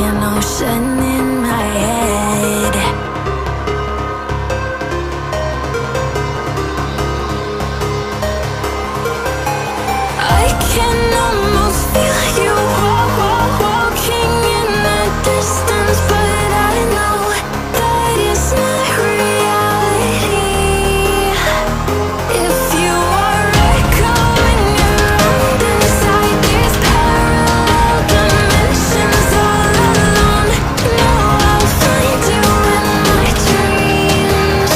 an ocean in my head. I can almost feel you walking in the distance, but I know that it's not reality. If you are echoing around inside these parallel dimensions all alone, know I'll find you in my dreams.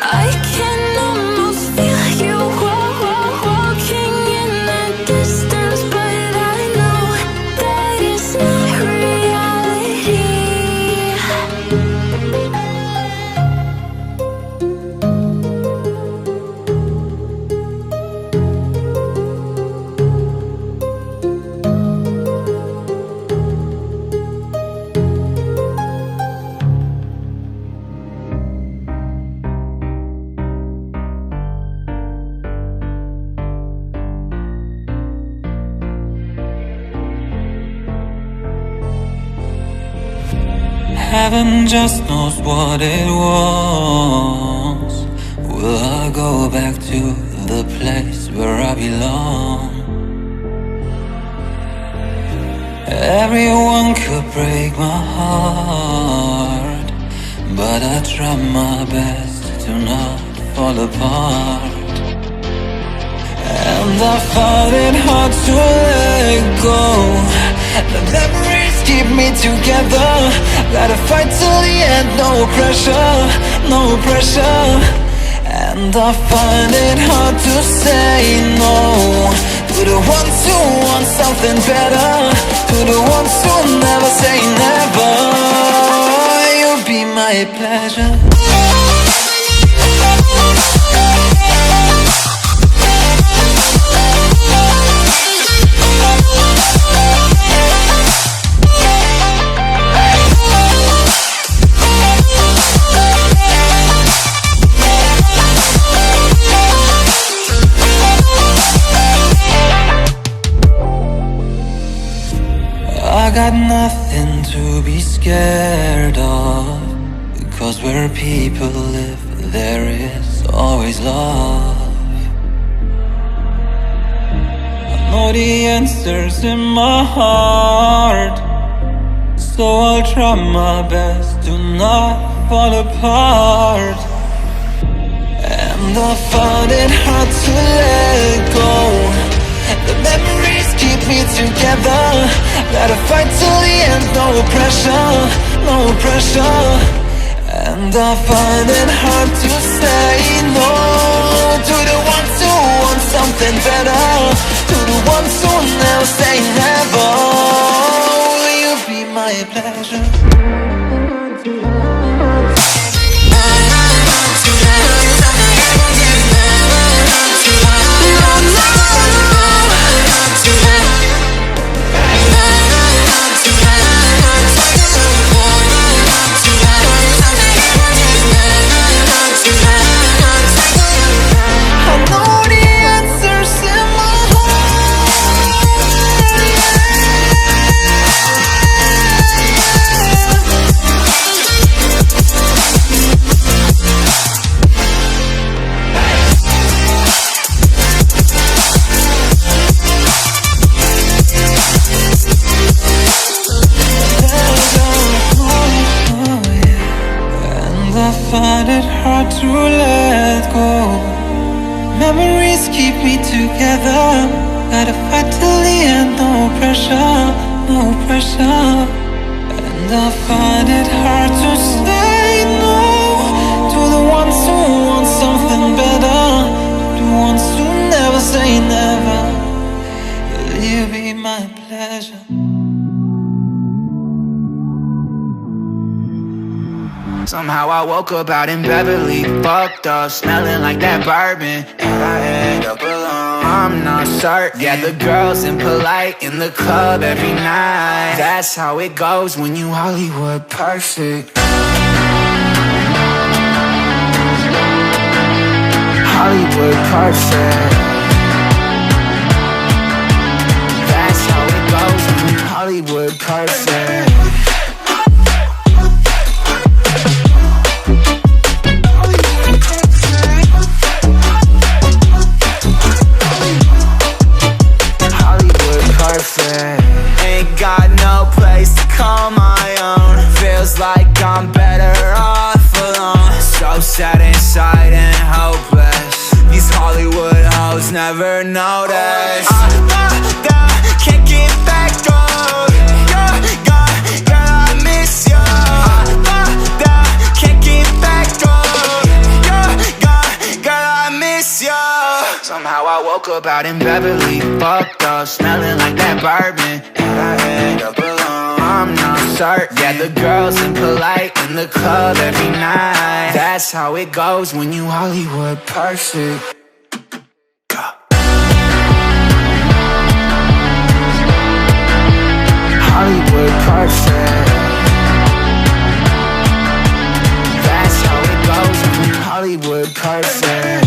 I can almost feel you walking in the distance, but I know that it's not reality. Heaven just knows what it wants. Will I go back to the place where I belong? Everyone could break my heart, but I try my best to not fall apart. And I find it hard to let go. The memories keep me together. Gotta fight till the end, no pressure, no pressure. And I find it hard to say no to the ones who want something better, to the ones who never say never. You'll be my pleasure. I got nothing to be scared of, because where people live, there is always love. I know the answers in my heart, so I'll try my best to not fall apart. And I find it hard to let go. The memories keep me together. Gotta fight till the end, no pressure, no pressure. And I find it hard to say no to the ones who want something better, to the ones who never say never. Will you be my pleasure? Find it hard to let go. Memories keep me together. Gotta fight till the end, no pressure, no pressure. And I find it hard to say no ones who want something better, the ones who never say never. Will you be my pleasure? Somehow I woke up out in Beverly, fucked up, smelling like that bourbon, and I end up alone. I'm not certain. Yeah, the girls impolite in the club every night. That's how it goes when you Hollywood perfect. Hollywood perfect. That's how it goes when you Hollywood perfect. Ain't got no place to call my own. Feels like I'm better off alone. So sad inside and hopeless. These Hollywood hoes never notice. Can't get back on. Girl, I miss you. Can't get back on. Girl, I miss you. Somehow I woke up out in Beverly, fucked up, smelling like that bourbon, and I end up alone. I'm not certain. Yeah, the girls impolite in the club every night. That's how it goes when you Hollywood perfect. Hollywood perfect. That's how it goes when you Hollywood perfect.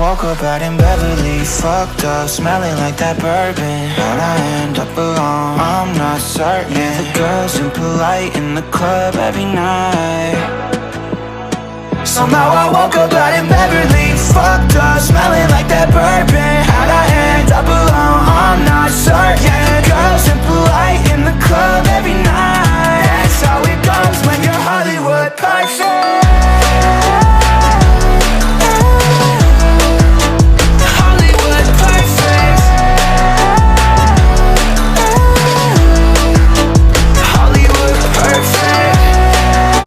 Woke up out in Beverly, fucked up, smelling like that bourbon, and I end up alone. I'm not certain. Yeah, the girls impolite in the club every night. Somehow I woke up out in Beverly, fucked up, smelling like that bourbon,